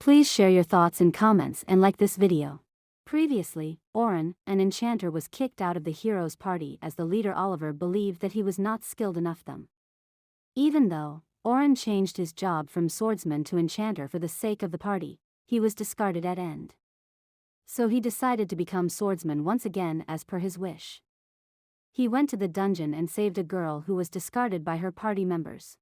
Please share your thoughts in comments and like this video. Previously, Oren, an enchanter, was kicked out of the hero's party as the leader Oliver believed that he was not skilled enough them. Even though Oren changed his job from swordsman to enchanter for the sake of the party, he was discarded at end. So he decided to become swordsman once again as per his wish. He went to the dungeon and saved a girl who was discarded by her party members.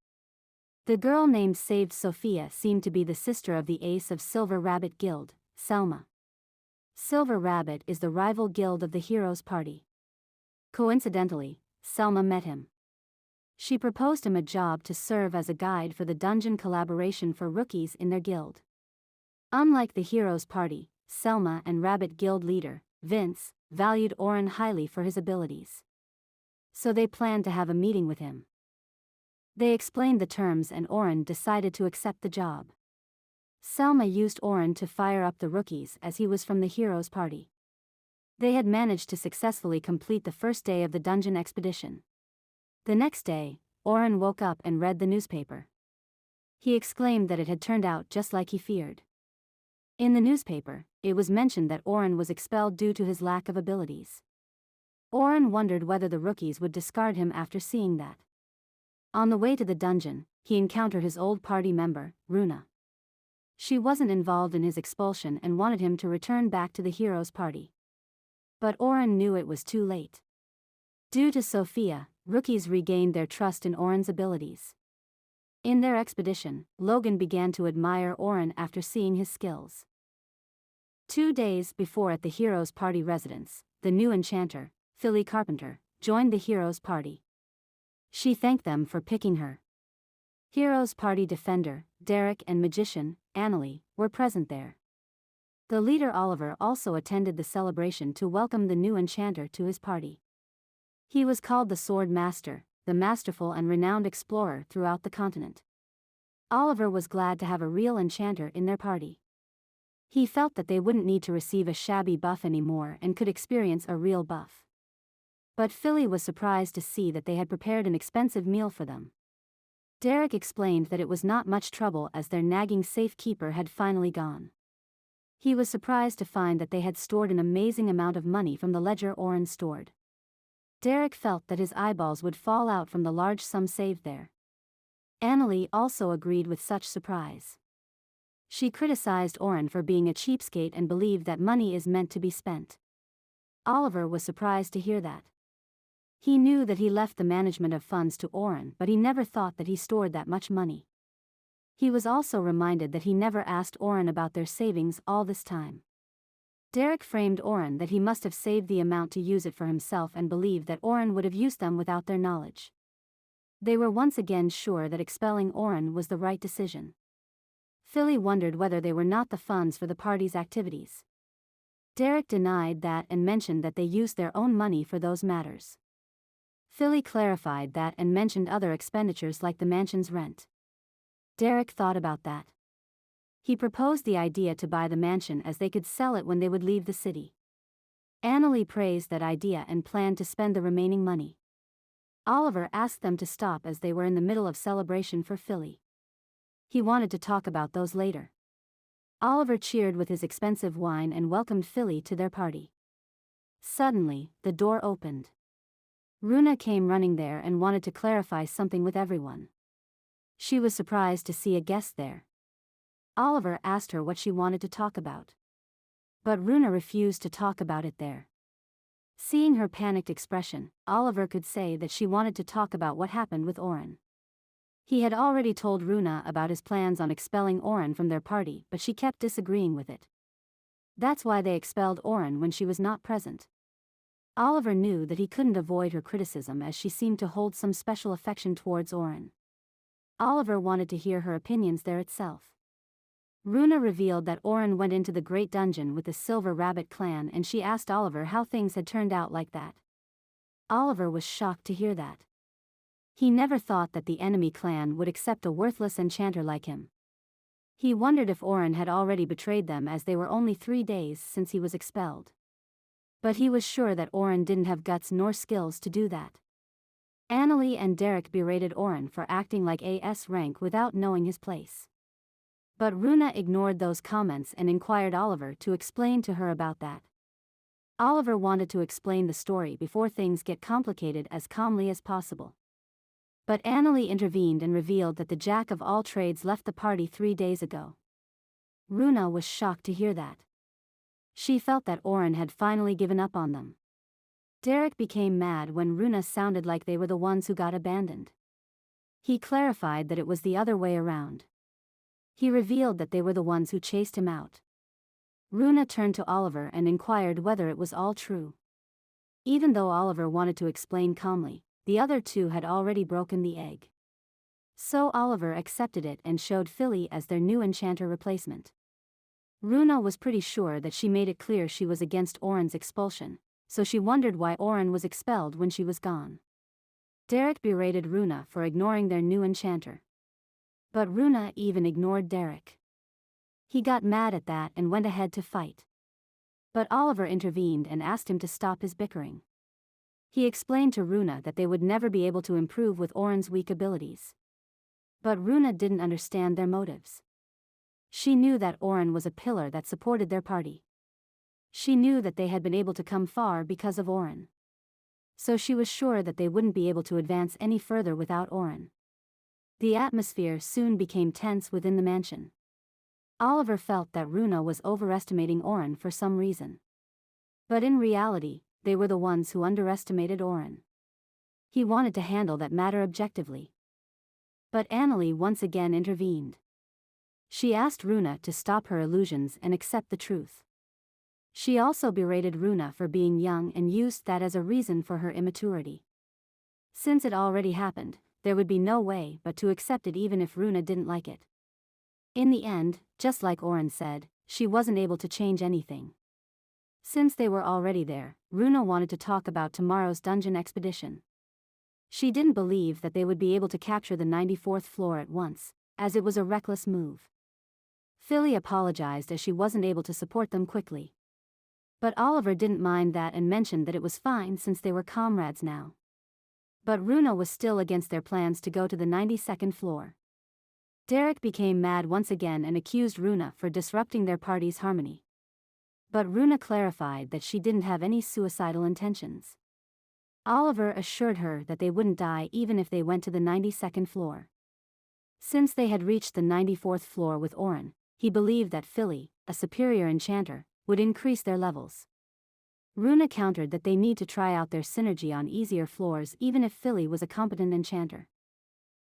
The girl named Saved Sophia seemed to be the sister of the ace of Silver Rabbit Guild, Selma. Silver Rabbit is the rival guild of the hero's party. Coincidentally, Selma met him. She proposed him a job to serve as a guide for the dungeon collaboration for rookies in their guild. Unlike the hero's party, Selma and Rabbit Guild leader, Vince, valued Oren highly for his abilities. So they planned to have a meeting with him. They explained the terms and Oren decided to accept the job. Selma used Oren to fire up the rookies as he was from the hero's party. They had managed to successfully complete the first day of the dungeon expedition. The next day, Oren woke up and read the newspaper. He exclaimed that it had turned out just like he feared. In the newspaper, it was mentioned that Oren was expelled due to his lack of abilities. Oren wondered whether the rookies would discard him after seeing that. On the way to the dungeon, he encountered his old party member, Runa. She wasn't involved in his expulsion and wanted him to return back to the hero's party. But Oren knew it was too late. Due to Sophia, rookies regained their trust in Oren's abilities. In their expedition, Logan began to admire Oren after seeing his skills. 2 days before at the hero's party residence, the new enchanter, Philly Carpenter, joined the hero's party. She thanked them for picking her. Hero's party defender, Derek, and magician, Annalie, were present there. The leader Oliver also attended the celebration to welcome the new enchanter to his party. He was called the Sword Master, the masterful and renowned explorer throughout the continent. Oliver was glad to have a real enchanter in their party. He felt that they wouldn't need to receive a shabby buff anymore and could experience a real buff. But Philly was surprised to see that they had prepared an expensive meal for them. Derek explained that it was not much trouble as their nagging safekeeper had finally gone. He was surprised to find that they had stored an amazing amount of money from the ledger Oren stored. Derek felt that his eyeballs would fall out from the large sum saved there. Annalie also agreed with such surprise. She criticized Oren for being a cheapskate and believed that money is meant to be spent. Oliver was surprised to hear that. He knew that he left the management of funds to Oren, but he never thought that he stored that much money. He was also reminded that he never asked Oren about their savings all this time. Derek framed Oren that he must have saved the amount to use it for himself and believed that Oren would have used them without their knowledge. They were once again sure that expelling Oren was the right decision. Philly wondered whether they were not the funds for the party's activities. Derek denied that and mentioned that they used their own money for those matters. Philly clarified that and mentioned other expenditures like the mansion's rent. Derek thought about that. He proposed the idea to buy the mansion as they could sell it when they would leave the city. Annalie praised that idea and planned to spend the remaining money. Oliver asked them to stop as they were in the middle of celebration for Philly. He wanted to talk about those later. Oliver cheered with his expensive wine and welcomed Philly to their party. Suddenly, the door opened. Runa came running there and wanted to clarify something with everyone. She was surprised to see a guest there. Oliver asked her what she wanted to talk about. But Runa refused to talk about it there. Seeing her panicked expression, Oliver could say that she wanted to talk about what happened with Oren. He had already told Runa about his plans on expelling Oren from their party, but she kept disagreeing with it. That's why they expelled Oren when she was not present. Oliver knew that he couldn't avoid her criticism as she seemed to hold some special affection towards Oren. Oliver wanted to hear her opinions there itself. Runa revealed that Oren went into the Great Dungeon with the Silver Rabbit clan and she asked Oliver how things had turned out like that. Oliver was shocked to hear that. He never thought that the enemy clan would accept a worthless enchanter like him. He wondered if Oren had already betrayed them as they were only 3 days since he was expelled. But he was sure that Oren didn't have guts nor skills to do that. Annalie and Derek berated Oren for acting like AS rank without knowing his place. But Runa ignored those comments and inquired Oliver to explain to her about that. Oliver wanted to explain the story before things get complicated as calmly as possible. But Annalie intervened and revealed that the jack of all trades left the party 3 days ago. Runa was shocked to hear that. She felt that Oren had finally given up on them. Derek became mad when Runa sounded like they were the ones who got abandoned. He clarified that it was the other way around. He revealed that they were the ones who chased him out. Runa turned to Oliver and inquired whether it was all true. Even though Oliver wanted to explain calmly, the other two had already broken the egg. So Oliver accepted it and showed Philly as their new enchanter replacement. Runa was pretty sure that she made it clear she was against Oren's expulsion, so she wondered why Oren was expelled when she was gone. Derek berated Runa for ignoring their new enchanter. But Runa even ignored Derek. He got mad at that and went ahead to fight. But Oliver intervened and asked him to stop his bickering. He explained to Runa that they would never be able to improve with Oren's weak abilities. But Runa didn't understand their motives. She knew that Oren was a pillar that supported their party. She knew that they had been able to come far because of Oren. So she was sure that they wouldn't be able to advance any further without Oren. The atmosphere soon became tense within the mansion. Oliver felt that Runa was overestimating Oren for some reason. But in reality, they were the ones who underestimated Oren. He wanted to handle that matter objectively. But Annalie once again intervened. She asked Runa to stop her illusions and accept the truth. She also berated Runa for being young and used that as a reason for her immaturity. Since it already happened, there would be no way but to accept it even if Runa didn't like it. In the end, just like Oren said, she wasn't able to change anything. Since they were already there, Runa wanted to talk about tomorrow's dungeon expedition. She didn't believe that they would be able to capture the 94th floor at once, as it was a reckless move. Philly apologized as she wasn't able to support them quickly. But Oliver didn't mind that and mentioned that it was fine since they were comrades now. But Runa was still against their plans to go to the 92nd floor. Derek became mad once again and accused Runa for disrupting their party's harmony. But Runa clarified that she didn't have any suicidal intentions. Oliver assured her that they wouldn't die even if they went to the 92nd floor. Since they had reached the 94th floor with Oren, he believed that Philly, a superior enchanter, would increase their levels. Runa countered that they need to try out their synergy on easier floors even if Philly was a competent enchanter.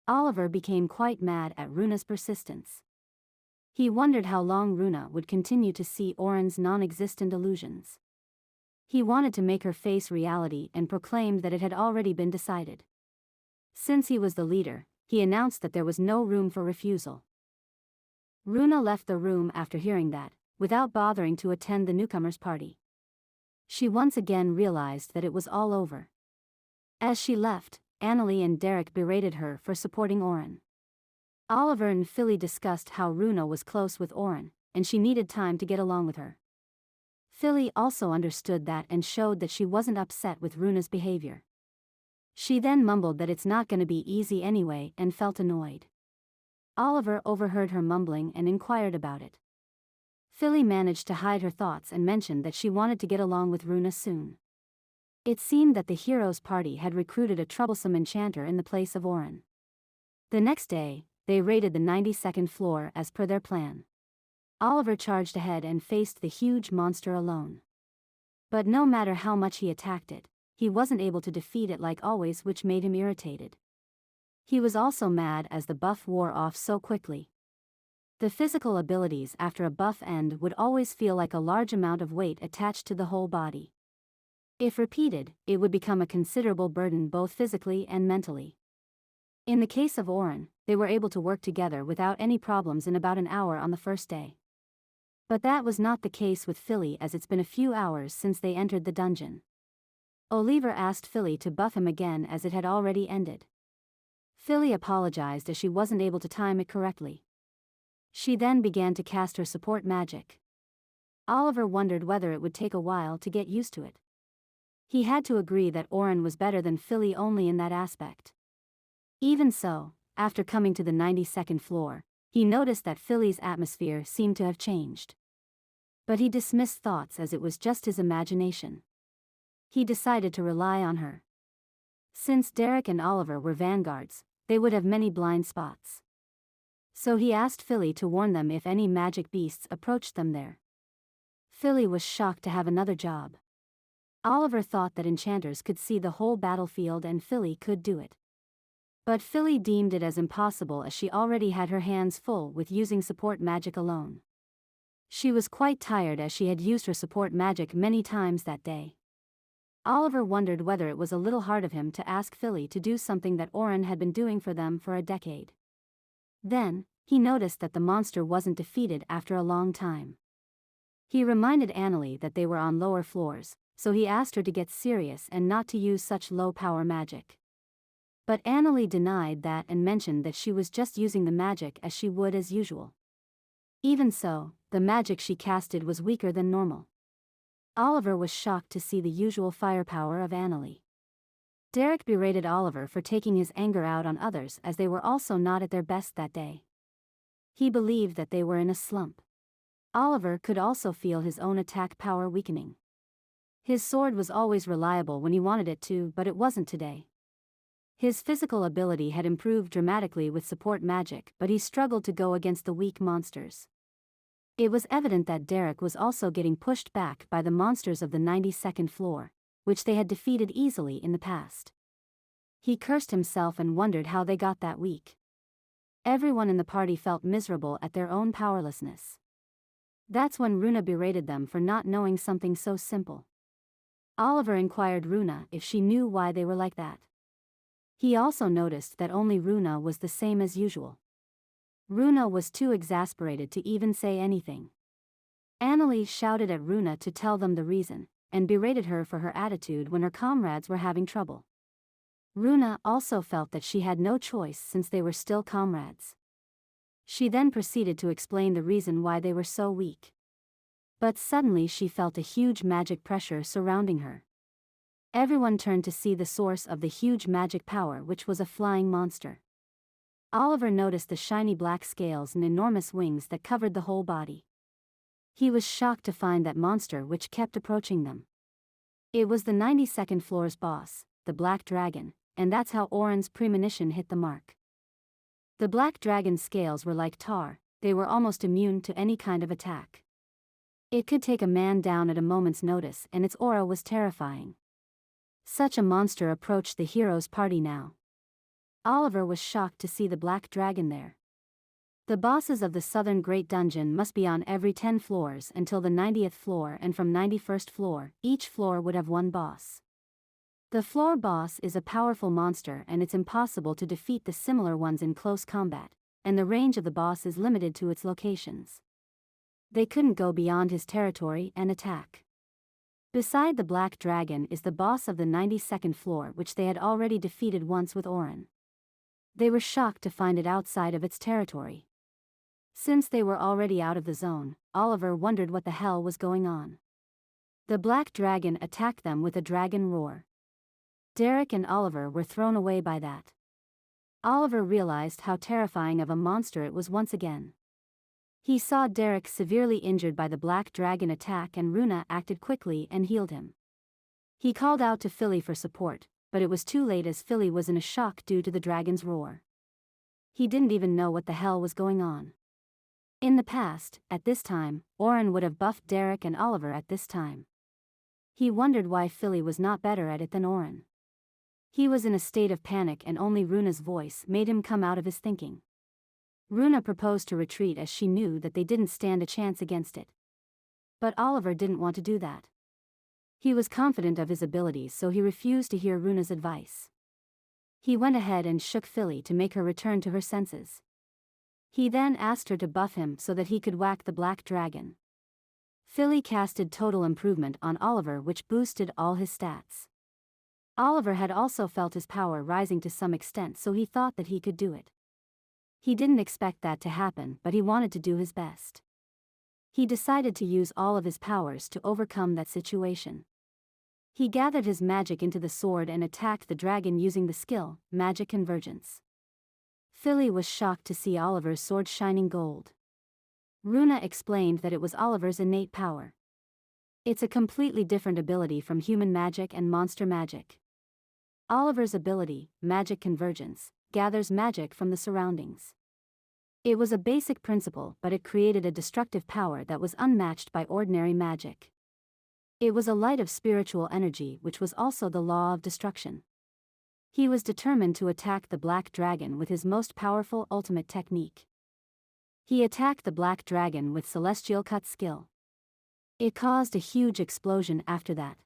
Oliver became quite mad at Runa's persistence. He wondered how long Runa would continue to see Oren's non-existent illusions. He wanted to make her face reality and proclaimed that it had already been decided. Since he was the leader, he announced that there was no room for refusal. Runa left the room after hearing that, without bothering to attend the newcomers' party. She once again realized that it was all over. As she left, Annalie and Derek berated her for supporting Oren. Oliver and Philly discussed how Runa was close with Oren, and she needed time to get along with her. Philly also understood that and showed that she wasn't upset with Runa's behavior. She then mumbled that it's not gonna be easy anyway and felt annoyed. Oliver overheard her mumbling and inquired about it. Philly managed to hide her thoughts and mentioned that she wanted to get along with Runa soon. It seemed that the heroes' party had recruited a troublesome enchanter in the place of Oren. The next day, they raided the 92nd floor as per their plan. Oliver charged ahead and faced the huge monster alone. But no matter how much he attacked it, he wasn't able to defeat it like always, which made him irritated. He was also mad as the buff wore off so quickly. The physical abilities after a buff end would always feel like a large amount of weight attached to the whole body. If repeated, it would become a considerable burden both physically and mentally. In the case of Oren, they were able to work together without any problems in about an hour on the first day. But that was not the case with Philly, as it's been a few hours since they entered the dungeon. Oliver asked Philly to buff him again as it had already ended. Philly apologized as she wasn't able to time it correctly. She then began to cast her support magic. Oliver wondered whether it would take a while to get used to it. He had to agree that Oren was better than Philly only in that aspect. Even so, after coming to the 92nd floor, He noticed that Philly's atmosphere seemed to have changed. But he dismissed thoughts as it was just his imagination. He decided to rely on her. Since Derek and Oliver were vanguards, they would have many blind spots. So he asked Philly to warn them if any magic beasts approached them there. Philly was shocked to have another job. Oliver thought that enchanters could see the whole battlefield and Philly could do it. But Philly deemed it as impossible as she already had her hands full with using support magic alone. She was quite tired as she had used her support magic many times that day. Oliver wondered whether it was a little hard of him to ask Philly to do something that Oren had been doing for them for a decade. Then, he noticed that the monster wasn't defeated after a long time. He reminded Annalie that they were on lower floors, so he asked her to get serious and not to use such low-power magic. But Annalie denied that and mentioned that she was just using the magic as she would as usual. Even so, the magic she casted was weaker than normal. Oliver was shocked to see the usual firepower of Annalie. Derek berated Oliver for taking his anger out on others as they were also not at their best that day. He believed that they were in a slump. Oliver could also feel his own attack power weakening. His sword was always reliable when he wanted it to, but it wasn't today. His physical ability had improved dramatically with support magic, but he struggled to go against the weak monsters. It was evident that Derek was also getting pushed back by the monsters of the 92nd floor, which they had defeated easily in the past. He cursed himself and wondered how they got that weak. Everyone in the party felt miserable at their own powerlessness. That's when Runa berated them for not knowing something so simple. Oliver inquired Runa if she knew why they were like that. He also noticed that only Runa was the same as usual. Runa was too exasperated to even say anything. Annalie shouted at Runa to tell them the reason, and berated her for her attitude when her comrades were having trouble. Runa also felt that she had no choice since they were still comrades. She then proceeded to explain the reason why they were so weak. But suddenly she felt a huge magic pressure surrounding her. Everyone turned to see the source of the huge magic power, which was a flying monster. Oliver noticed the shiny black scales and enormous wings that covered the whole body. He was shocked to find that monster which kept approaching them. It was the 92nd floor's boss, the Black Dragon, and that's how Oren's premonition hit the mark. The Black Dragon's scales were like tar, they were almost immune to any kind of attack. It could take a man down at a moment's notice, and its aura was terrifying. Such a monster approached the hero's party now. Oliver was shocked to see the Black Dragon there. The bosses of the Southern Great Dungeon must be on every 10 floors until the 90th floor, and from 91st floor, each floor would have one boss. The floor boss is a powerful monster and it's impossible to defeat the similar ones in close combat, and the range of the boss is limited to its locations. They couldn't go beyond his territory and attack. Beside the Black Dragon is the boss of the 92nd floor, which they had already defeated once with Oren. They were shocked to find it outside of its territory. Since they were already out of the zone, Oliver wondered what the hell was going on. The Black Dragon attacked them with a dragon roar. Derek and Oliver were thrown away by that. Oliver realized how terrifying of a monster it was once again. He saw Derek severely injured by the Black Dragon attack, and Runa acted quickly and healed him. He called out to Philly for support, but it was too late as Philly was in a shock due to the dragon's roar. He didn't even know what the hell was going on. In the past, at this time, Oren would have buffed Derek and Oliver at this time. He wondered why Philly was not better at it than Oren. He was in a state of panic, and only Runa's voice made him come out of his thinking. Runa proposed to retreat as she knew that they didn't stand a chance against it. But Oliver didn't want to do that. He was confident of his abilities, so he refused to hear Runa's advice. He went ahead and shook Philly to make her return to her senses. He then asked her to buff him so that he could whack the Black Dragon. Philly casted Total Improvement on Oliver, which boosted all his stats. Oliver had also felt his power rising to some extent, so he thought that he could do it. He didn't expect that to happen, but he wanted to do his best. He decided to use all of his powers to overcome that situation. He gathered his magic into the sword and attacked the dragon using the skill, Magic Convergence. Philly was shocked to see Oliver's sword shining gold. Runa explained that it was Oliver's innate power. It's a completely different ability from human magic and monster magic. Oliver's ability, magic convergence, gathers magic from the surroundings. It was a basic principle, but it created a destructive power that was unmatched by ordinary magic. It was a light of spiritual energy, which was also the law of destruction. He was determined to attack the Black Dragon with his most powerful ultimate technique. He attacked the Black Dragon with Celestial Cut skill. It caused a huge explosion after that.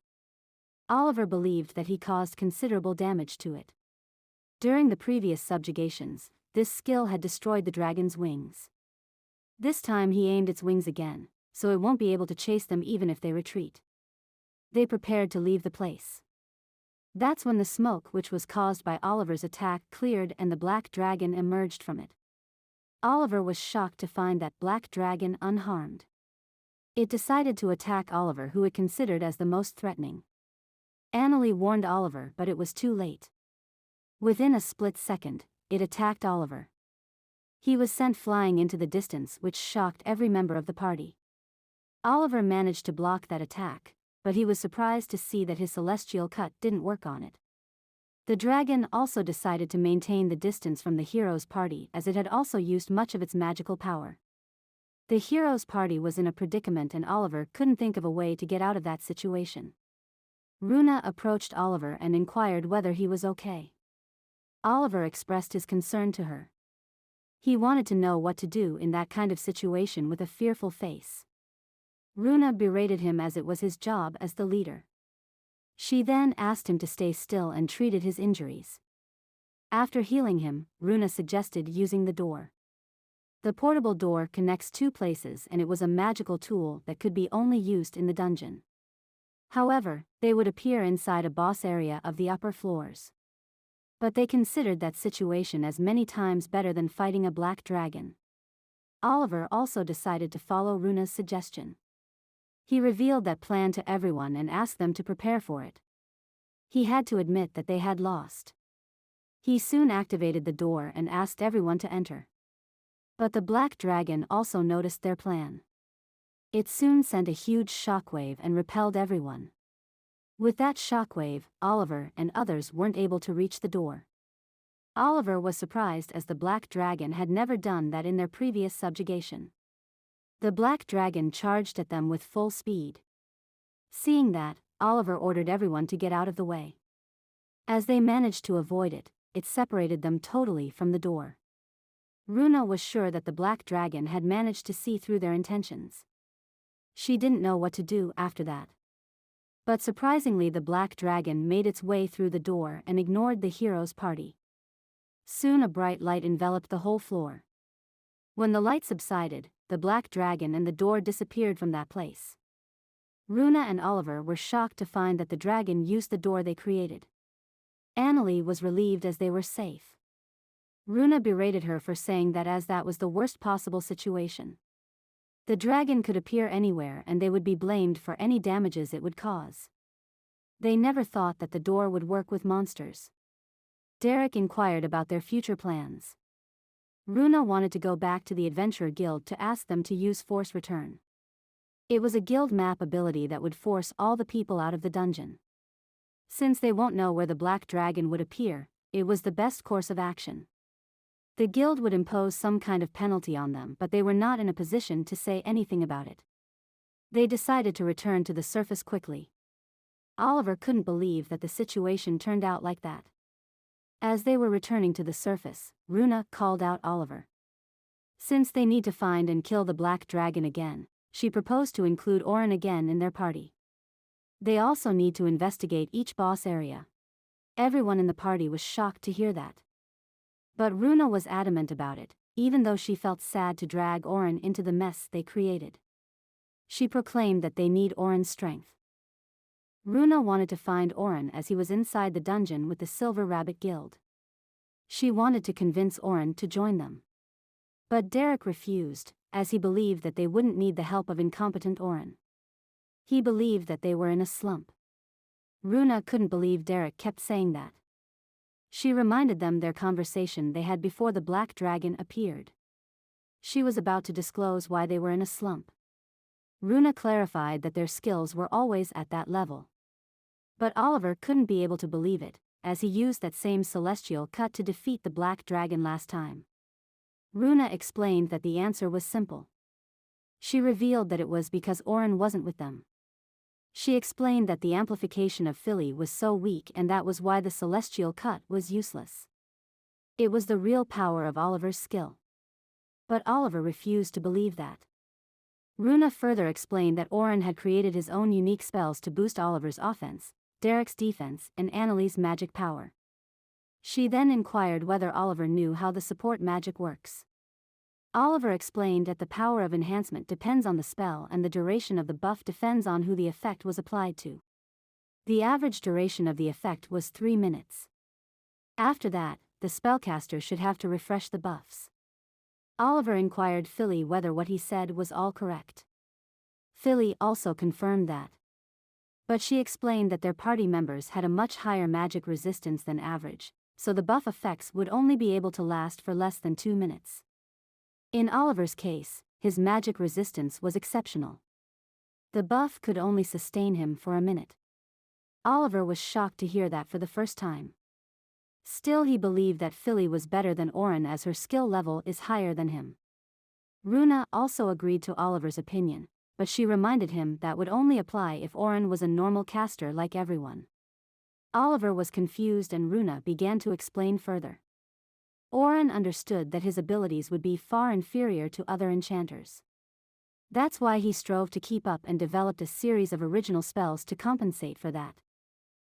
Oliver believed that he caused considerable damage to it. During the previous subjugations, this skill had destroyed the dragon's wings. This time he aimed its wings again, so it won't be able to chase them even if they retreat. They prepared to leave the place. That's when the smoke which was caused by Oliver's attack cleared and the Black Dragon emerged from it. Oliver was shocked to find that Black Dragon unharmed. It decided to attack Oliver, who it considered as the most threatening. Annalie warned Oliver, but it was too late. Within a split second, it attacked Oliver. He was sent flying into the distance, which shocked every member of the party. Oliver managed to block that attack, but he was surprised to see that his celestial cut didn't work on it. The dragon also decided to maintain the distance from the hero's party, as it had also used much of its magical power. The hero's party was in a predicament and Oliver couldn't think of a way to get out of that situation. Runa approached Oliver and inquired whether he was okay. Oliver expressed his concern to her. He wanted to know what to do in that kind of situation with a fearful face. Runa berated him as it was his job as the leader. She then asked him to stay still and treated his injuries. After healing him, Runa suggested using the door. The portable door connects two places and it was a magical tool that could be only used in the dungeon. However, they would appear inside a boss area of the upper floors. But they considered that situation as many times better than fighting a black dragon. Oliver also decided to follow Runa's suggestion. He revealed that plan to everyone and asked them to prepare for it. He had to admit that they had lost. He soon activated the door and asked everyone to enter. But the black dragon also noticed their plan. It soon sent a huge shockwave and repelled everyone. With that shockwave, Oliver and others weren't able to reach the door. Oliver was surprised as the black dragon had never done that in their previous subjugation. The black dragon charged at them with full speed. Seeing that, Oliver ordered everyone to get out of the way. As they managed to avoid it, it separated them totally from the door. Runa was sure that the black dragon had managed to see through their intentions. She didn't know what to do after that. But surprisingly, the black dragon made its way through the door and ignored the hero's party. Soon a bright light enveloped the whole floor. When the light subsided, the black dragon and the door disappeared from that place. Runa and Oliver were shocked to find that the dragon used the door they created. Annalie was relieved as they were safe. Runa berated her for saying that as that was the worst possible situation. The dragon could appear anywhere and they would be blamed for any damages it would cause. They never thought that the door would work with monsters. Derek inquired about their future plans. Runa wanted to go back to the Adventurer Guild to ask them to use Force Return. It was a guild map ability that would force all the people out of the dungeon. Since they won't know where the black dragon would appear, it was the best course of action. The guild would impose some kind of penalty on them, but they were not in a position to say anything about it. They decided to return to the surface quickly. Oliver couldn't believe that the situation turned out like that. As they were returning to the surface, Runa called out Oliver. Since they need to find and kill the black dragon again, she proposed to include Orin again in their party. They also need to investigate each boss area. Everyone in the party was shocked to hear that. But Runa was adamant about it, even though she felt sad to drag Orin into the mess they created. She proclaimed that they need Orin's strength. Runa wanted to find Orin as he was inside the dungeon with the Silver Rabbit Guild. She wanted to convince Orin to join them. But Derek refused, as he believed that they wouldn't need the help of incompetent Orin. He believed that they were in a slump. Runa couldn't believe Derek kept saying that. She reminded them their conversation they had before the black dragon appeared. She was about to disclose why they were in a slump. Runa clarified that their skills were always at that level. But Oliver couldn't be able to believe it, as he used that same celestial cut to defeat the black dragon last time. Runa explained that the answer was simple. She revealed that it was because Oren wasn't with them. She explained that the amplification of Philly was so weak and that was why the celestial cut was useless. It was the real power of Oliver's skill. But Oliver refused to believe that. Runa further explained that Oren had created his own unique spells to boost Oliver's offense, Derek's defense, and Annalie's magic power. She then inquired whether Oliver knew how the support magic works. Oliver explained that the power of enhancement depends on the spell and the duration of the buff depends on who the effect was applied to. The average duration of the effect was 3 minutes. After that, the spellcaster should have to refresh the buffs. Oliver inquired Philly whether what he said was all correct. Philly also confirmed that. But she explained that their party members had a much higher magic resistance than average, so the buff effects would only be able to last for less than 2 minutes. In Oliver's case, his magic resistance was exceptional. The buff could only sustain him for a minute. Oliver was shocked to hear that for the first time. Still, he believed that Philly was better than Oren as her skill level is higher than him. Runa also agreed to Oliver's opinion, but she reminded him that would only apply if Oren was a normal caster like everyone. Oliver was confused and Runa began to explain further. Oren understood that his abilities would be far inferior to other enchanters. That's why he strove to keep up and developed a series of original spells to compensate for that.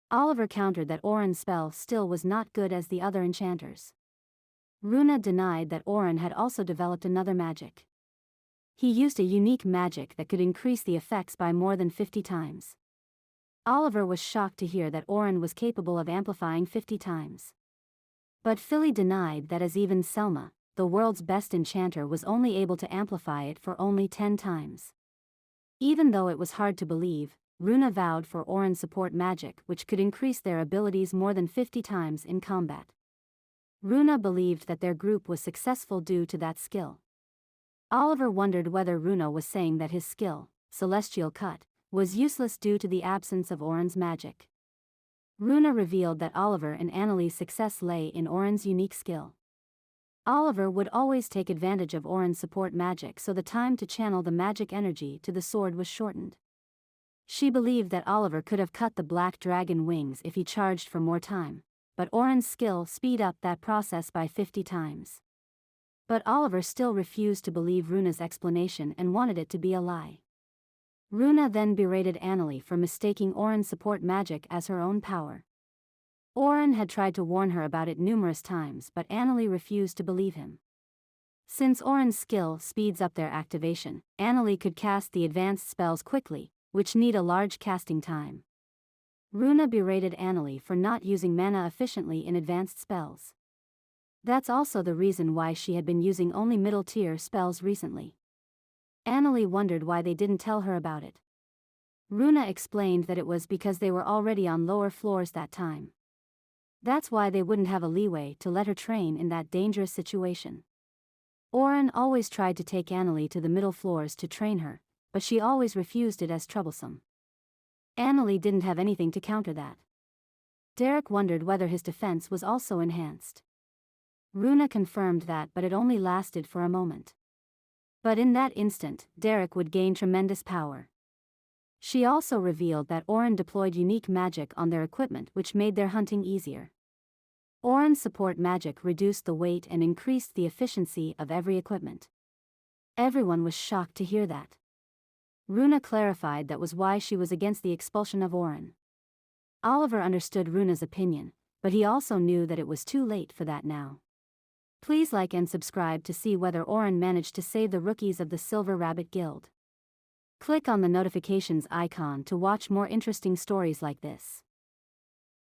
Oliver countered that Oren's spell still was not good as the other enchanters. Runa denied that Oren had also developed another magic. He used a unique magic that could increase the effects by more than 50 times. Oliver was shocked to hear that Oren was capable of amplifying 50 times. But Philly denied that, as even Selma, the world's best enchanter, was only able to amplify it for only 10 times. Even though it was hard to believe, Runa vowed for Oren's support magic, which could increase their abilities more than 50 times in combat. Runa believed that their group was successful due to that skill. Oliver wondered whether Runa was saying that his skill, Celestial Cut, was useless due to the absence of Oren's magic. Runa revealed that Oliver and Annalie's success lay in Oren's unique skill. Oliver would always take advantage of Oren's support magic, so the time to channel the magic energy to the sword was shortened. She believed that Oliver could have cut the black dragon wings if he charged for more time, but Oren's skill speed up that process by 50 times. But Oliver still refused to believe Runa's explanation and wanted it to be a lie. Runa then berated Annalie for mistaking Oren's support magic as her own power. Oren had tried to warn her about it numerous times, but Annalie refused to believe him. Since Oren's skill speeds up their activation, Annalie could cast the advanced spells quickly, which need a large casting time. Runa berated Annalie for not using mana efficiently in advanced spells. That's also the reason why she had been using only middle-tier spells recently. Annalie wondered why they didn't tell her about it. Runa explained that it was because they were already on lower floors that time. That's why they wouldn't have a leeway to let her train in that dangerous situation. Oren always tried to take Annalie to the middle floors to train her, but she always refused it as troublesome. Annalie didn't have anything to counter that. Derek wondered whether his defense was also enhanced. Runa confirmed that, but it only lasted for a moment. But in that instant, Derek would gain tremendous power. She also revealed that Oren deployed unique magic on their equipment, which made their hunting easier. Oren's support magic reduced the weight and increased the efficiency of every equipment. Everyone was shocked to hear that. Runa clarified that was why she was against the expulsion of Oren. Oliver understood Runa's opinion, but he also knew that it was too late for that now. Please like and subscribe to see whether Oren managed to save the rookies of the Silver Rabbit Guild. Click on the notifications icon to watch more interesting stories like this.